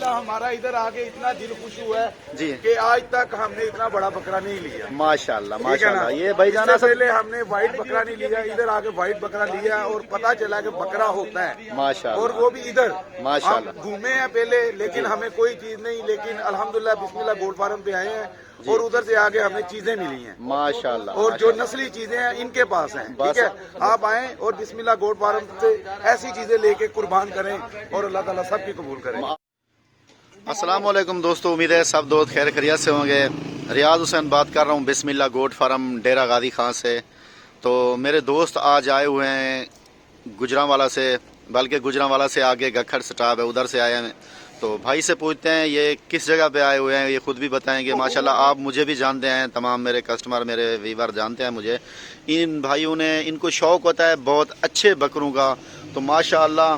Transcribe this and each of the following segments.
अल्हम्दुलिल्लाह हमारा इधर आके इतना दिल खुश हुआ है जी कि आज तक हमने इतना बड़ा बकरा नहीं लिया। माशाल्लाह ठीक है ना? माशाल्लाह। ये भाईजान इससे असल पहले हमने व्हाइट बकरा नहीं लिया, इधर आके व्हाइट बकरा लिया और पता चला कि बकरा होता है, और माशाल्लाह वो भी इधर। माशाल्लाह। हम घूमे हैं पहले लेकिन हमें कोई चीज नहीं, लेकिन अल्हम्दुलिल्लाह बिस्मिल्लाह गोल्ड फार्म पे आए हैं और उधर से आगे हमें चीजें मिली हैं, माशाल्लाह और जो नस्ली चीजें हैं इनके पास हैं। ठीक है, आप आए और बिस्मिल्लाह गोल्ड फार्म से ऐसी चीजें लेके कुर्बान करें और अल्लाह ताला सबकी कबूल करें। अस्सलाम वालेकुम दोस्तों, उम्मीद है सब दोस्त खैर खैरियत से होंगे। रियाज हुसैन बात कर रहा हूँ बिस्मिल्लाह गोट फार्म डेरा गादी खां से। तो मेरे दोस्त आज आए हुए हैं गुजरांवाला से, बल्कि गुजरांवाला से आगे गखड़ स्टाफ है उधर से आए हैं। तो भाई से पूछते हैं ये किस जगह पे आए हुए हैं, ये खुद भी बताएंगे। माशाल्लाह आप मुझे भी जानते हैं, तमाम मेरे कस्टमर मेरे व्यूअर जानते हैं मुझे। इन भाइयों ने, इनको शौक़ होता है बहुत अच्छे बकरों का। तो माशाल्लाह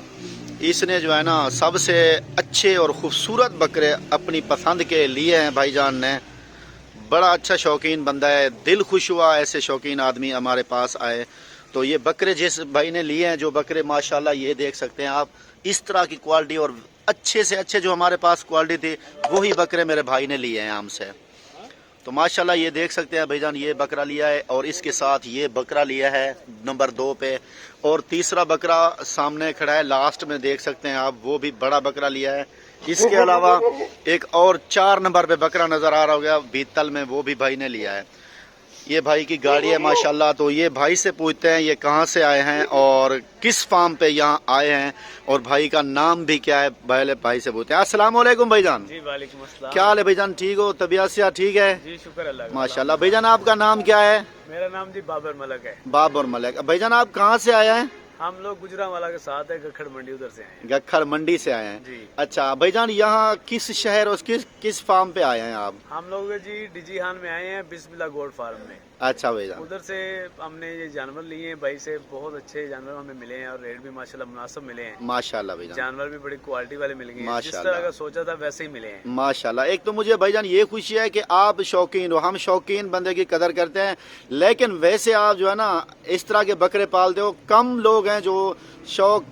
इसने जो है ना सबसे अच्छे और ख़ूबसूरत बकरे अपनी पसंद के लिए हैं भाईजान ने। बड़ा अच्छा शौकीन बंदा है, दिल खुश हुआ ऐसे शौकीन आदमी हमारे पास आए। तो ये बकरे जिस भाई ने लिए हैं, जो बकरे माशाल्लाह ये देख सकते हैं आप, इस तरह की क्वालिटी और अच्छे से अच्छे जो हमारे पास क्वालिटी थी वही बकरे मेरे भाई ने लिए हैं हमसे। तो माशाल्लाह ये देख सकते हैं भाईजान, ये बकरा लिया है और इसके साथ ये बकरा लिया है नंबर 2 पे, और तीसरा बकरा सामने खड़ा है लास्ट में देख सकते हैं आप, वो भी बड़ा बकरा लिया है। इसके अलावा एक और 4 नंबर पे बकरा नज़र आ रहा होगा बीतल में, वो भी भाई ने लिया है। ये भाई की गाड़ी है माशाल्लाह। तो ये भाई से पूछते हैं ये कहाँ से आए हैं और किस फार्म पे यहाँ आए हैं और भाई का नाम भी क्या है। पहले भाई से पूछते हैं। अस्सलाम वालेकुम भाईजान। जी वालेकुम अस्सलाम। क्या हाल है भाईजान, ठीक हो? तबीयत से ठीक है? जी शुक्र अल्लाह का। माशाल्लाह। भाईजान आपका नाम क्या है? मेरा नाम जी बाबर मलक है। बाबर मलिक। भाईजान आप कहाँ से आए हैं? हम लोग गुजरांवाला के साथ है, गखड़ मंडी उधर से आए हैं। गखड़ मंडी से आए हैं जी। अच्छा भाईजान, यहाँ किस शहर और किस फार्म पे आए हैं आप? हम लोग जी डिजीहान में आए हैं, बिस्मिल्लाह गोल्ड फार्म में। अच्छा भाईजान। उधर से हमने ये जानवर लिए हैं भाई से, बहुत अच्छे जानवर हमें मिले हैं और रेट भी माशाल्लाह मुनासिब मिले हैं। माशाल्लाह भाईजान। जानवर भी बड़ी क्वालिटी वाले मिल गए हैं, जिस माशाल्लाह। तरह का सोचा था वैसे ही मिले हैं माशाल्लाह। एक तो मुझे भाईजान ये खुशी है कि आप शौकीन हो, हम शौकीन बंदे की कदर करते हैं, लेकिन वैसे आप जो है ना इस तरह के बकरे पालते हो। कम लोग हैं जो शौक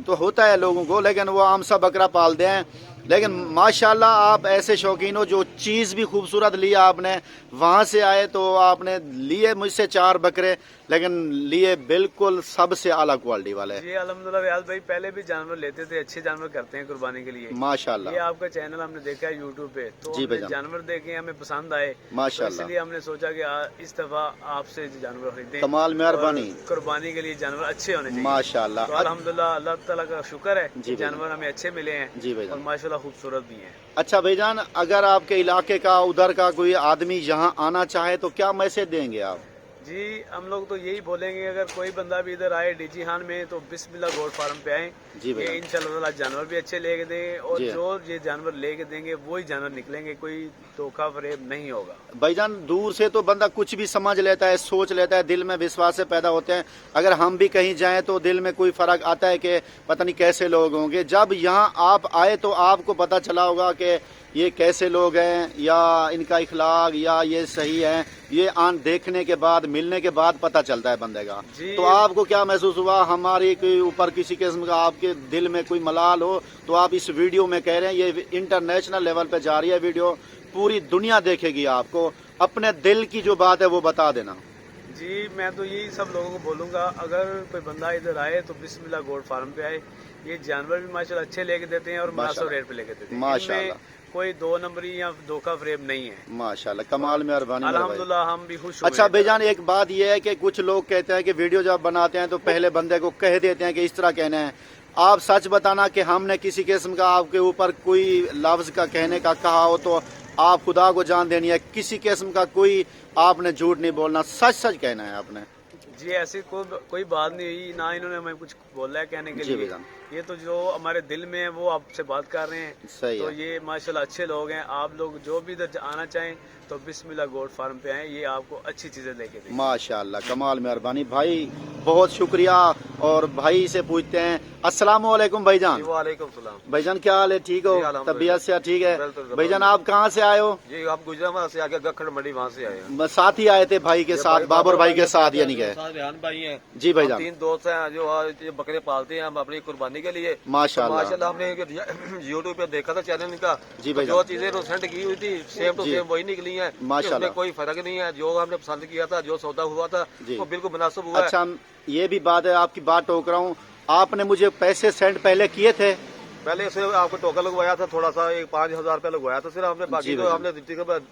तो होता है लोगों को, लेकिन वो आम सा बकरा पालते हैं। लेकिन माशाल्लाह आप ऐसे शौकीन हो, जो चीज़ भी खूबसूरत लिया आपने, वहाँ से आए तो आपने लिए मुझसे 4 बकरे, लेकिन लिए बिल्कुल सबसे आला क्वालिटी वाले। जी अल्हम्दुलिल्लाह। रियाज भाई पहले भी जानवर लेते थे, अच्छे जानवर करते हैं कुर्बानी के लिए माशाल्लाह। ये आपका चैनल हमने देखा है यूट्यूब पे, तो जी हमने भाईजान। जानवर देखे हमें पसंद आए, तो माशाल्लाह। इसलिए हमने सोचा कि इस दफा आपसे जानवर खरीदें। कमाल मेहरबानी। और कुर्बानी के लिए जानवर अच्छे होने चाहिए माशाल्लाह। तो अल्हम्दुलिल्लाह अल्लाह ताला का शुक्र है जी कि जानवर हमें अच्छे मिले हैं जी और भाईजान। माशाल्लाह खूबसूरत भी हैं। अच्छा भाईजान, अगर आपके इलाके का उधर का कोई आदमी यहाँ आना चाहे तो क्या मैसेज देंगे आप? जी हम लोग तो यही बोलेंगे, अगर कोई बंदा भी इधर आए डिजीहान में तो बिस्मिल्लाह गोल्ड फार्म पे आए। जी भाई। ये इंशाल्लाह जानवर भी अच्छे लेके देंगे और जी। जो ये जानवर लेके देंगे वही जानवर निकलेंगे, कोई धोखा फरेब नहीं होगा। भाईजान दूर से तो बंदा कुछ भी समझ लेता है, सोच लेता है, दिल में विश्वास से पैदा होते हैं। अगर हम भी कहीं जाएं तो दिल में कोई फर्क आता है कि पता नहीं कैसे लोग होंगे। जब यहाँ आप आए तो आपको पता चला होगा कि ये कैसे लोग हैं, या इनका इखलाक, या ये सही है। ये आन देखने के बाद, मिलने के बाद पता चलता है बंदे का। तो आपको क्या महसूस हुआ हमारे ऊपर किसी किस्म का आपके दिल में कोई मलाल हो तो आप इस वीडियो में कह रहे हैं ये इंटरनेशनल लेवल पे जा रही है वीडियो, पूरी दुनिया देखेगी आपको। अपने दिल की जो बात है वो बता देना। जी मैं तो यही सब लोगों को बोलूंगा, अगर कोई बंदा इधर आए तो बिस्मिल्लाह गोल्ड फार्म पे आए। ये जानवर भी माशाल्लाह अच्छे लेके देते हैं और मुनासिब रेट पे लेके देते हैं। माशाल्लाह। कोई 2 नंबरी या धोखा फरेब नहीं है। माशाल्लाह, कमाल मेहरबानी। अल्हम्दुलिल्लाह हम भी खुश हुए। अच्छा भाईजान, एक बात यह है कि कुछ लोग कहते हैं कि वीडियो जब बनाते हैं तो पहले बंदे को कह देते हैं कि इस तरह कहना है। आप सच बताना कि हमने किसी किस्म का आपके ऊपर कोई लफ्ज का कहने का कहा हो तो आप खुदा को जान देनी है, किसी किस्म का कोई आपने झूठ नहीं बोलना, सच सच कहना है आपने। जी ऐसी कोई बात नहीं हुई, ना इन्होंने हमें कुछ बोला है कहने के लिए। ये तो जो हमारे दिल में है वो आपसे बात कर रहे हैं। सही तो है। ये माशाल्लाह अच्छे लोग हैं। आप लोग जो भी इधर आना चाहें तो बिस्मिल्लाह गोल्ड फार्म पे आए, ये आपको अच्छी चीजें लेके देंगे। माशाल्लाह, कमाल मेहरबानी भाई, बहुत शुक्रिया। और भाई से पूछते हैं। अस्सलाम वालेकुम भाईजान। वालेकुम सलाम। भाईजान क्या हाल है, ठीक हो? तबीयत से ठीक है? बिल्कुल। भाईजान आप कहाँ से आए हो? जी आप गुजरांवाला से आगे गखड़ मंडी वहाँ से आए हैं। बस साथ ही आए थे भाई के साथ, बाबर भाई के साथ, यानी कि रेहान भाई हैं। जी भाईजान। 3 दोस्त हैं जो ये बकरे पालते हैं, हम अपनी कुर्बानी के लिए। माशाल्लाह। माशाल्लाह हमने यूट्यूब पे देखा था चैनल इनका, जी भाई जो चीजें सेंड की हुई थी सेम टू सेम वही निकली है। माशाल्लाह। उसमें कोई फर्क नहीं है, जो हमने पसंद किया था, जो सौदा हुआ था जी। वो बिल्कुल मुनासिब हुआ है। अच्छा, ये भी बात है, आपकी बात टोक रहा हूँ, आपने मुझे पैसे सेंड पहले किए थे? पहले से आपको टोकन लगवाया था, थोड़ा सा 5,000 रुपया लगवाया था सिर्फ हमने, बाकी तो हमने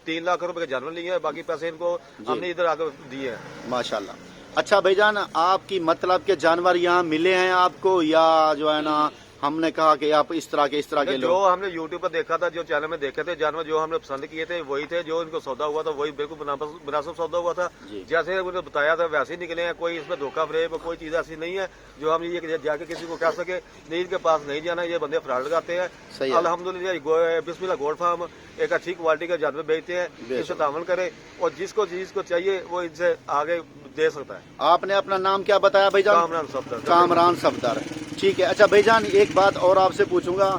3 लाख रुपए के जानवर लिए हैं, बाकी पैसे इनको हमने इधर आकर दिए हैं। माशाल्लाह। अच्छा भाईजान, आपकी मतलब के जानवर यहाँ मिले हैं आपको, या जो है ना हमने कहा कि आप इस तरह के जो लोग? हमने यूट्यूब पर देखा था, जो चैनल में देखे थे जानवर, जो हमने पसंद किए थे वही थे, जो इनको सौदा हुआ था वही बिल्कुल मुनासिब सौदा हुआ था। जैसे उन्होंने बताया था वैसे ही निकले हैं, कोई इसमें धोखा फरेब कोई चीज ऐसी नहीं है जो हम ये जाके किसी को कह सके नहीं इनके पास नहीं जाना, ये बंदे फ्रॉड लगाते हैं। अल्हम्दुलिल्लाह बिस्मिल्लाह गोट फार्म एक अच्छी क्वालिटी का जानवर बेचते हैं, इससे तामन करे और जिसको चीज को चाहिए वो इनसे आगे दे सकता है। आपने अपना नाम क्या बताया भाईजान? कामरान सफदर। कामरान सफदर, ठीक है। अच्छा भाईजान, एक बात और आपसे पूछूंगा,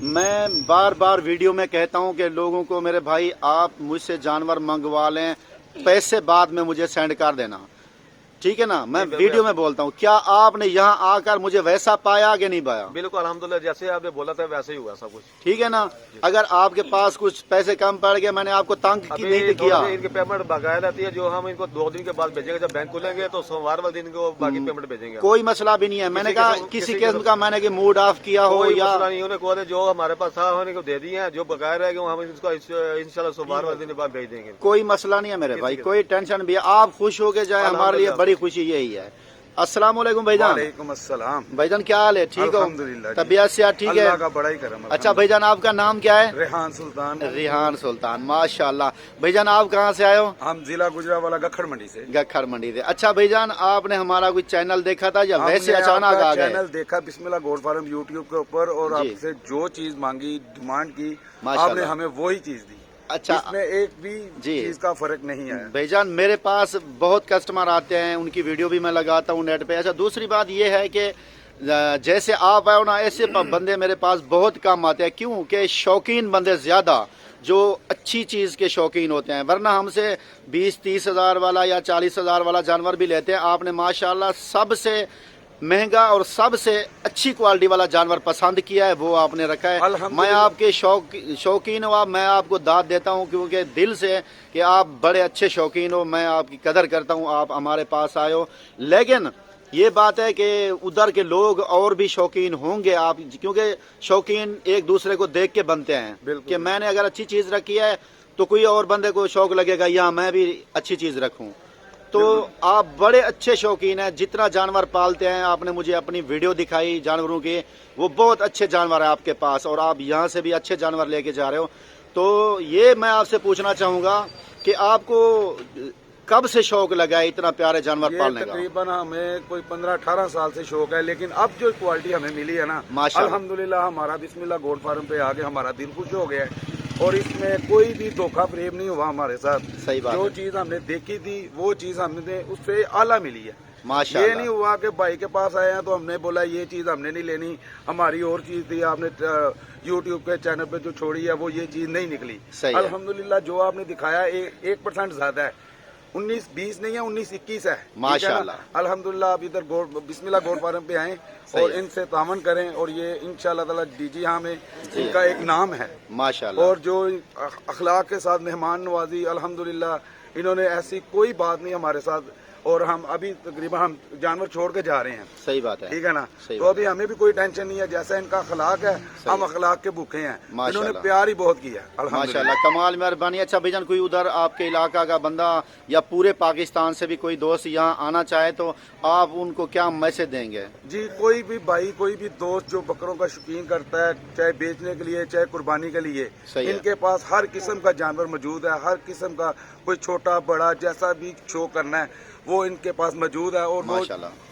मैं बार बार वीडियो में कहता हूं कि लोगों को, मेरे भाई आप मुझसे जानवर मंगवा लें, पैसे बाद में मुझे सेंड कर देना, ठीक है ना? मैं वीडियो में बोलता हूँ, क्या आपने यहाँ आकर मुझे वैसा पाया कि नहीं पाया? बिल्कुल अल्हम्दुलिल्लाह, जैसे आपने बोला था वैसे ही हुआ सब कुछ, ठीक है ना? अगर आपके पास कुछ पैसे कम पड़ गए, मैंने आपको तंग नहीं किया। इनकी पेमेंट बकाया रहती है, जो हम इनको 2 दिन के बाद भेजेंगे, जब बैंक खुलेंगे तो सोमवार वाले दिन को बाकी पेमेंट भेजेंगे। कोई मसला भी नहीं है। मैंने कहा किसी किस्म का मैंने कि मूड ऑफ किया हो कोई या मसला नहीं, उन्हें कहा जो हमारे पास था उन्हें को दे दिए हैं, जो बकाया रहेगा हम इसको इंशाल्लाह सोमवार वाले दिन के बाद भेज देंगे। कोई मसला नहीं है मेरे भाई, कोई टेंशन भी है, आप खुश हो के जाए, हमारे लिए बड़ी खुशी यही है। अस्सलाम वालेकुम भाईजान। वालेकुम अस्सलाम। भाईजान क्या हाल है? ठीक हो? अल्हम्दुलिल्लाह। तबीयत से ठीक है? अल्लाह का बड़ा ही करम। अच्छा भाईजान, आपका नाम क्या है? रेहान सुल्तान। रेहान सुल्तान, माशाल्लाह। भाईजान आप कहाँ से आए हो? हम जिला गुजरावाला गखड़ मंडी से। गखड़ मंडी से। अच्छा भाईजान, आपने हमारा कोई चैनल देखा था या वैसे अचानक आ गए? चैनल देखा बिस्मिल्लाह गोट फार्म यूट्यूब के ऊपर, और जी। आपसे जो चीज मांगी, डिमांड की, माशाल्लाह। आपने हमें वही चीज दी। अच्छा, इसमें एक भी जी। चीज का फर्क नहीं है। भाईजान मेरे पास बहुत कस्टमर आते हैं, उनकी वीडियो भी मैं लगाता हूँ नेट पे। अच्छा, दूसरी बात ये है कि जैसे आप आए हो ना, ऐसे बंदे मेरे पास बहुत कम आते हैं, क्यों कि शौकीन बंदे ज्यादा, जो अच्छी चीज के शौकीन होते हैं, वरना हमसे 20-30 हजार वाला या 40 हजार वाला जानवर भी लेते हैं। आपने माशाल्लाह सबसे महंगा और सबसे अच्छी क्वालिटी वाला जानवर पसंद किया है, वो आपने रखा है। मैं आपके शौकीन हूँ, मैं आपको दाद देता हूँ क्योंकि दिल से कि आप बड़े अच्छे शौकीन हो, मैं आपकी कदर करता हूँ, आप हमारे पास आए हो। लेकिन ये बात है कि उधर के लोग और भी शौकीन होंगे, आप क्योंकि शौकीन एक दूसरे को देख के बनते हैं कि मैंने अगर अच्छी चीज रखी है तो कोई और बंदे को शौक लगेगा या मैं भी अच्छी चीज रखूं। तो आप बड़े अच्छे शौकीन हैं, जितना जानवर पालते हैं, आपने मुझे अपनी वीडियो दिखाई जानवरों की, वो बहुत अच्छे जानवर है आपके पास, और आप यहाँ से भी अच्छे जानवर लेके जा रहे हो। तो ये मैं आपसे पूछना चाहूंगा कि आपको कब से शौक लगा है इतना प्यारे जानवर पालने का? तकरीबन हमें कोई 15-18 साल से शौक है, लेकिन अब जो क्वालिटी हमें मिली है ना, माशाल्लाह, अल्हम्दुलिल्लाह, हमारा बिस्मिल्लाह गोट फार्म पे आके हमारा दिल खुश हो गया है, और इसमें कोई भी धोखा फरेब नहीं हुआ हमारे साथ। सही बात जो है। चीज हमने देखी थी वो चीज हमने उससे आला मिली है। माशाल्लाह। ये नहीं हुआ कि भाई के पास आए हैं तो हमने बोला ये चीज हमने नहीं लेनी, हमारी और चीज थी, आपने यूट्यूब के चैनल पे जो छोड़ी है वो ये चीज नहीं निकली। अल्हम्दुलिल्लाह जो आपने दिखाया 1% ज्यादा है, 19-20 नहीं है, 19-21 है माशाल्लाह। अल्हम्दुलिल्लाह आप इधर बिस्मिल्लाह गोट फार्म पे आए और इनसे तामन करें, और ये इंशाल्लाह ताला डीजी हाँ में इनका एक नाम है माशाल्लाह, और जो अखलाक के साथ मेहमान नवाजी, अल्हम्दुलिल्लाह इन्होंने ऐसी कोई बात नहीं हमारे साथ, और हम अभी तकरीबन हम जानवर छोड़ के जा रहे हैं। सही बात है, ठीक है ना? तो अभी हमें भी कोई टेंशन नहीं है, जैसा इनका अखलाक है हम अखलाक के भूखे हैं। इन्होंने प्यार ही बहुत किया माशाल्लाह, कमाल, मेहरबानी। अच्छा भाईजान, कोई उधर आपके इलाका का बंदा या पूरे पाकिस्तान से भी कोई दोस्त यहाँ आना चाहे तो आप उनको क्या मैसेज देंगे? जी, कोई भी भाई, कोई भी दोस्त जो बकरों का शौकीन करता है, चाहे बेचने के लिए चाहे कुर्बानी के लिए, इनके पास हर किस्म का जानवर मौजूद है, हर किस्म का, कोई छोटा बड़ा जैसा भी शो करना है वो इनके पास मौजूद है। और वो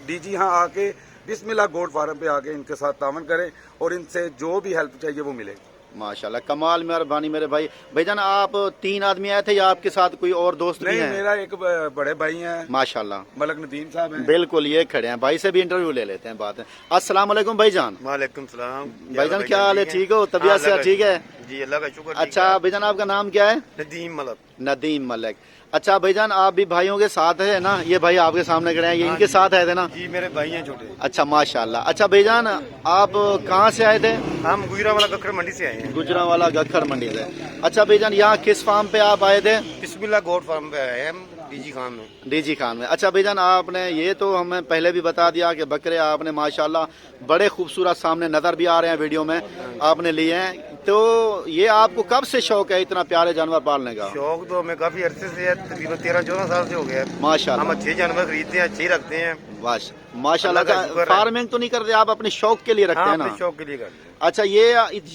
डीजी हाँ आके बिस्मिल्लाह गोट फार्म पे आके इनके साथ तामन करें और इनसे जो भी हेल्प चाहिए वो मिले। माशाल्लाह, कमाल, मेहरबानी मेरे भाई। भाईजान आप 3 आदमी आए थे या आपके साथ कोई और दोस्त भी हैं? मेरा एक बड़े भाई हैं माशाल्लाह, मलक नदीम साहब हैं। बिल्कुल, ये खड़े हैं, भाई से भी इंटरव्यू ले लेते हैं। बात है। अस्सलाम वालेकुम भाईजान। वालेकुम सलाम भाईजान, क्या हाल है? ठीक हो? तबीयत से ठीक है? जी, अल्लाह का शुक्र। अच्छा भाईजान, आपका नाम क्या है? नदीम मलक। नदीम मलिक। अच्छा भाईजान, आप भी भाइयों के साथ है ना? ये भाई आपके सामने खड़े हैं, ये इनके साथ आए थे ना? जी मेरे भाई हैं छोटे। अच्छा माशाल्लाह। अच्छा भाईजान, आप कहाँ से आए थे? हम गुजरावाला गखड़ मंडी से आए हैं। गुजरावाला गखर मंडी से। अच्छा भाईजान, यहाँ किस फार्म पे आप आए थे? बिस्मिल्लाह गोट फार्म पे आए हैं हम, डीजी खान में। डीजी खान में। अच्छा भाईजान, आपने ये तो हमें पहले भी बता दिया कि बकरे आपने माशाल्लाह बड़े खूबसूरत सामने नजर भी आ रहे हैं वीडियो में आपने लिए हैं, तो ये आपको कब से शौक है इतना प्यारे जानवर पालने का? शौक तो हमें काफी अरसे से है, तकरीबन 13-14 साल से हो गया है। माशाल्लाह, हम अच्छे जानवर खरीदते हैं, अच्छे ही रखते हैं। माशाल्लाह। अल्लाह का शुक्र है। फार्मिंग तो नहीं करते आप, अपने शौक के लिए रखते हाँ, हैं ना? अपने शौक के लिए करते हैं। अच्छा, ये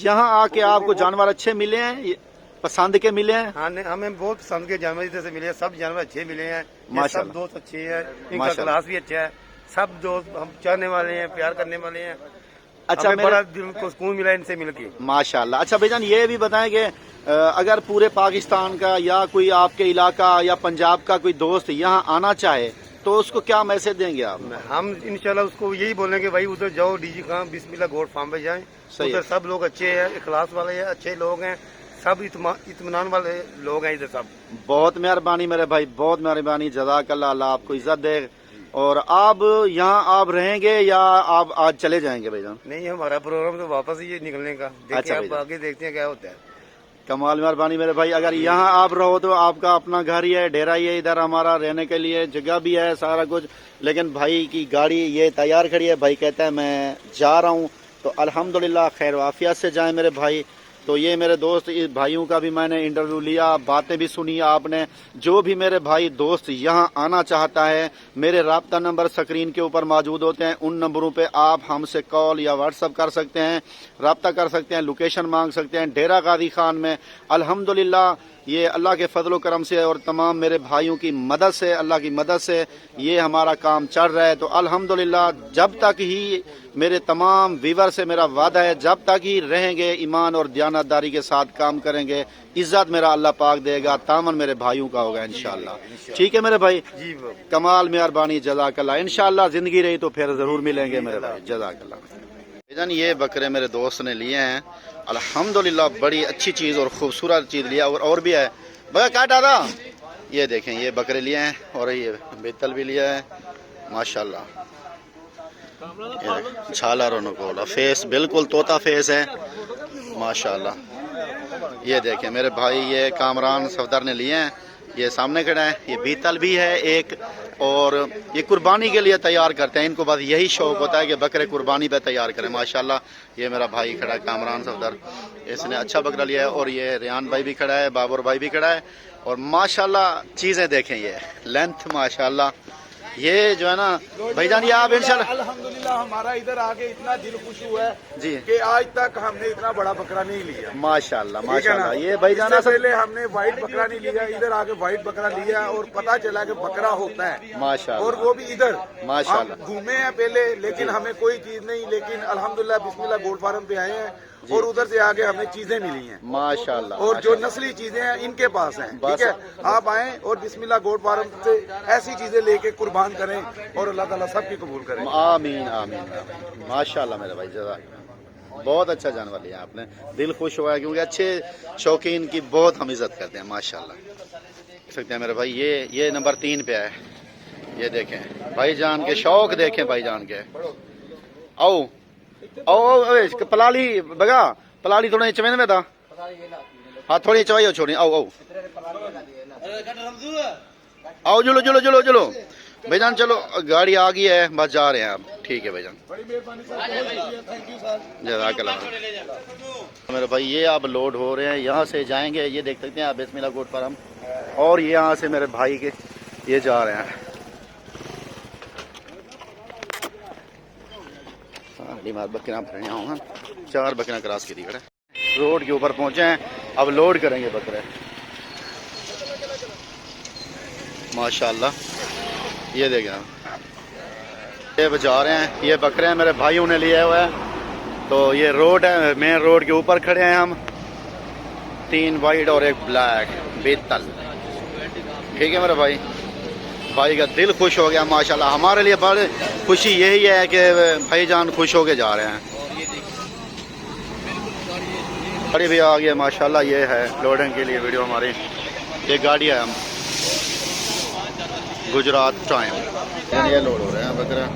यहाँ आके आपको जानवर अच्छे मिले हैं, ये पसंद के मिले हैं? हाँ, हमें बहुत पसंद के जानवर इधर से मिले हैं, सब जानवर अच्छे मिले हैं। ये माशाल्लाह। सब दोस्त अच्छे हैं, इनका माशाल्लाह। क्लास भी अच्छा है, सब दोस्त हम चाहने वाले हैं, प्यार करने वाले हैं। अच्छा, हमें मेरे बड़ा दिल को सुकून मिला इनसे मिलके। माशाल्लाह। अच्छा भाईजान, ये भी बताएं कि अगर पूरे पाकिस्तान का या कोई आपके इलाका या पंजाब का कोई दोस्त यहाँ आना चाहे तो उसको क्या मैसेज देंगे आप? हम इंशाल्लाह उसको यही बोलेंगे, भाई उधर जाओ, डीजी खान बिस्मिल्लाह गोट फार्म पे जाएं। सही है। उधर सब लोग अच्छे हैं, इखलास वाले हैं, अच्छे लोग हैं, सब इत्मीनान वाले लोग हैं इधर सब। बहुत मेहरबानी मेरे भाई, बहुत मेहरबानी, जज़ाकल्लाह, अल्लाह आपको इज्जत दे। और आप यहाँ आप रहेंगे या आप आज चले जाएंगे भाईजान? नहीं, हमारा प्रोग्राम तो वापस ही है निकलने का। देखिए अच्छा आप भाईजान। आगे देखते हैं क्या होता है। कमाल, मेहरबानी मेरे भाई। अगर यहाँ आप रहो तो आपका अपना घर ही है, डेरा ही है, इधर हमारा रहने के लिए जगह भी है, सारा कुछ। लेकिन भाई की गाड़ी ये तैयार खड़ी है, भाई कहता है मैं जा रहा हूँ, तो अल्हम्दुलिल्लाह खैर वाफियत से जाएं मेरे भाई। तो ये मेरे दोस्त, इस भाइयों का भी मैंने इंटरव्यू लिया, बातें भी सुनी आपने। जो भी मेरे भाई दोस्त यहाँ आना चाहता है, मेरे राब्ता नंबर स्क्रीन के ऊपर मौजूद होते हैं, उन नंबरों पे आप हमसे कॉल या व्हाट्सअप कर सकते हैं, राब्ता कर सकते हैं, लोकेशन मांग सकते हैं। डेरा गादी खान में अल्हम्दुलिल्लाह ये अल्लाह के फजल करम से और तमाम मेरे भाइयों की मदद से, अल्लाह की मदद से ये हमारा काम चल रहा है। तो अल्हम्दुलिल्लाह जब तक ही मेरे तमाम व्यूअर से मेरा वादा है, जब तक ही रहेंगे ईमान और दयानतदारी के साथ काम करेंगे, इज्जत मेरा अल्लाह पाक देगा, तामन मेरे भाइयों का होगा इंशाल्लाह। ठीक है मेरे भाई, जी कमाल, मेहरबानी, जज़ाकल्लाह। इंशाल्लाह जिंदगी रही तो फिर जरूर मिलेंगे मेरे भाई, जज़ाकल्लाह। ये बकरे मेरे दोस्त ने लिए हैं, अल्हम्दुलिल्लाह बड़ी अच्छी चीज़ और खूबसूरत चीज़ लिया। और भी है बगा क्या डाला, ये देखें, ये बकरे लिए हैं और ये बेतल भी लिया है माशाल्लाह। छाला रोनकोला, फेस बिल्कुल तोता फेस है माशाल्लाह। ये देखें मेरे भाई, ये कामरान सफदर ने लिए हैं, ये सामने खड़ा है। ये बीतल भी है एक, और ये कुर्बानी के लिए तैयार करते हैं, इनको बस यही शौक होता है कि बकरे कुर्बानी पे तैयार करें माशाल्लाह। ये मेरा भाई खड़ा है कामरान सफदर, इसने अच्छा बकरा लिया है। और ये रियान भाई भी खड़ा है, बाबर भाई भी खड़ा है। और माशाल्लाह चीज़ें देखें, ये लेंथ माशाल्लाह, ये जो है ना भाईजान, ये आप इंशाल्लाह। अल्हम्दुलिल्लाह हमारा इधर आके इतना दिल खुश हुआ है जी कि आज तक हमने इतना बड़ा बकरा नहीं लिया। माशाल्लाह ठीक है ना? माशाल्लाह। ये भाईजान इससे असल पहले हमने व्हाइट बकरा नहीं लिया, इधर आके व्हाइट बकरा लिया और पता चला कि बकरा होता है माशाल्लाह, और वो भी इधर। माशाल्लाह। हम घूमे हैं पहले, लेकिन हमें कोई चीज नहीं, लेकिन अल्हम्दुलिल्लाह बिस्मिल्लाह गोल्ड फार्म पे आए हैं और उधर से आगे हमें चीजें मिली हैं माशाल्लाह। और जो नस्ली चीजें हैं इनके पास हैं। ठीक है, आप आए और बिस्मिल्लाह गोल्ड फार्म से ऐसी चीजें लेके कुर्बान करें और अल्लाह ताला सबकी कबूल करें। आमीन आमीन आमीन माशाल्लाह मेरे भाई, जज़ाक। बहुत अच्छा जानवर लिया आपने, दिल खुश हुआ है, क्योंकि अच्छे शौकीन की बहुत हम इज्जत करते हैं माशाल्लाह। देख सकते हैं मेरे भाई, ये नंबर 3 पे है। ये देखें भाईजान के शौक, देखें भाईजान के। आओ आओ पलाली बगा, पलाली थोड़ा चवें में था, हाँ थोड़ी चवाई छोड़ी। आओ आओ आओ, जुलो जुलो जुलो जुलो भाईजान, चलो गाड़ी आ गई है, बस जा रहे हैं आप। ठीक है भाईजान, जज़ाकल्लाह। मेरे भाई ये आप लोड हो रहे हैं, यहाँ से जाएंगे, ये देख सकते हैं आप बिस्मिल्लाह गोट फार्म, और ये यहाँ से मेरे भाई के ये जा रहे हैं। बकरियाँ भरने आऊँगा, 4 बकरियाँ क्रॉस की थी, रोड के ऊपर पहुँचे हैं, अब लोड करेंगे बकरे माशाल्लाह। ये देखें, ये बचा रहे हैं, ये बकरे हैं मेरे भाइयों ने लिए हुए हैं। तो ये रोड है, मेन रोड के ऊपर खड़े हैं हम, 3 वाइट और 1 ब्लैक बेतल। ठीक है मेरे भाई, भाई का दिल खुश हो गया माशाल्लाह। हमारे लिए बड़ी खुशी यही है कि भाईजान खुश होके जा रहे हैं। गाड़ी भी आ गया माशाल्लाह, ये है लोडिंग के लिए वीडियो हमारी یہ گاڑی ہے گجرات ٹائم یہ لوڈ ہو رہے ہیں بکرا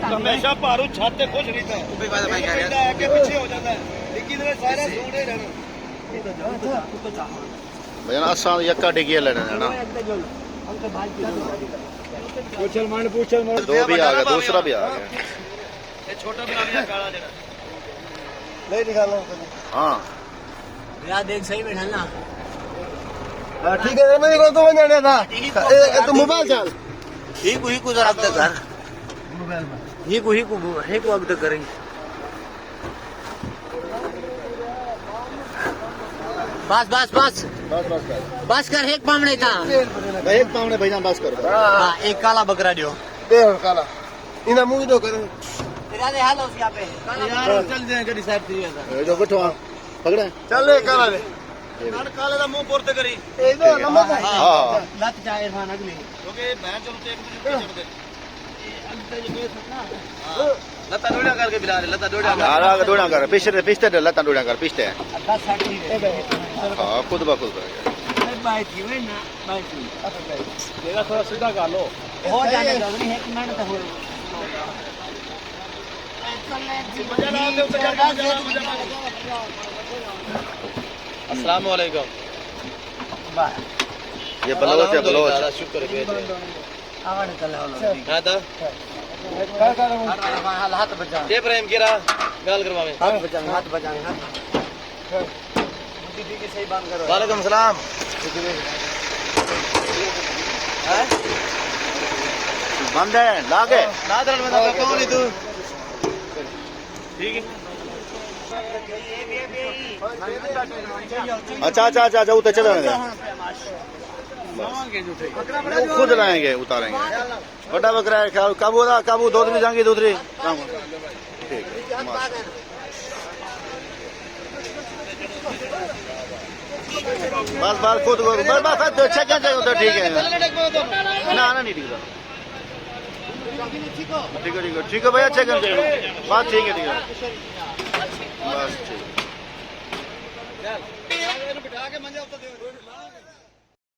ہمیشہ پارو چھت خوش رہتا ہے پیچھے ہو جاتا ہے لیکن سارا سوڑے رہنا بھائی نا اساں یکا ڈگیا لینا ہے نا دو بھی آ گیا دوسرا بھی آ گیا چھوٹا بنا لیا کالا جڑا نہیں نکالنا ہاں دیکھ صحیح بیٹھا نا ٹھیک ہے میرے کو تو جانا تھا تو موبائل چل ہی کو ذرا اب تک کر ہی کو اب تک کریں بس کر ایک پامڑے تھا ایک پاؤں نے بھائی جان بس کرو ہاں ایک کالا بکرا دیو کالا انہیں منہ تو کریں ارادے حال ہو یہاں پہ چل جائیں گاڑی صاحب تھی جو بٹھو پکڑے چل لے کالا لے کالے کا منہ پورتے کری ہاں لت چاہے عرفان اگلی کیونکہ میں چلو تو ایک لتا ڈوڑا کر کے بلا رہے لتا ڈوڑا آگے دوڑا کر پیچھے پیچھے لتا دوڑا کر پیچھے دس سیٹ ہاں خود بخود بائٹھی ہوئی نا بائٹھی تیرا تھوڑا سیدھا کر لو ہو جانے دو نہیں ایک منٹ تو ہوئے السلام علیکم یہ بلوچ ہے بلوچ شکر آوڑ کلا ہاں تو ہاتھ بچا ابراہیم کیرا گال کرواویں ہاتھ بچائیں صحیح بند کرو وعلیکم السلام بند ہے لاگے نادر میں کون ہے تو ٹھیک ہے اچھا اتر چلے گے خود لائیں گے اتاریں گے بڑا بکرا ہے کابو دو دن جائیں گے دوسری ٹھیک ہے بس خود ٹھیک ہے نہیں ٹھیک ہے بھیا چیک بات ٹھیک ہے بس ٹھیک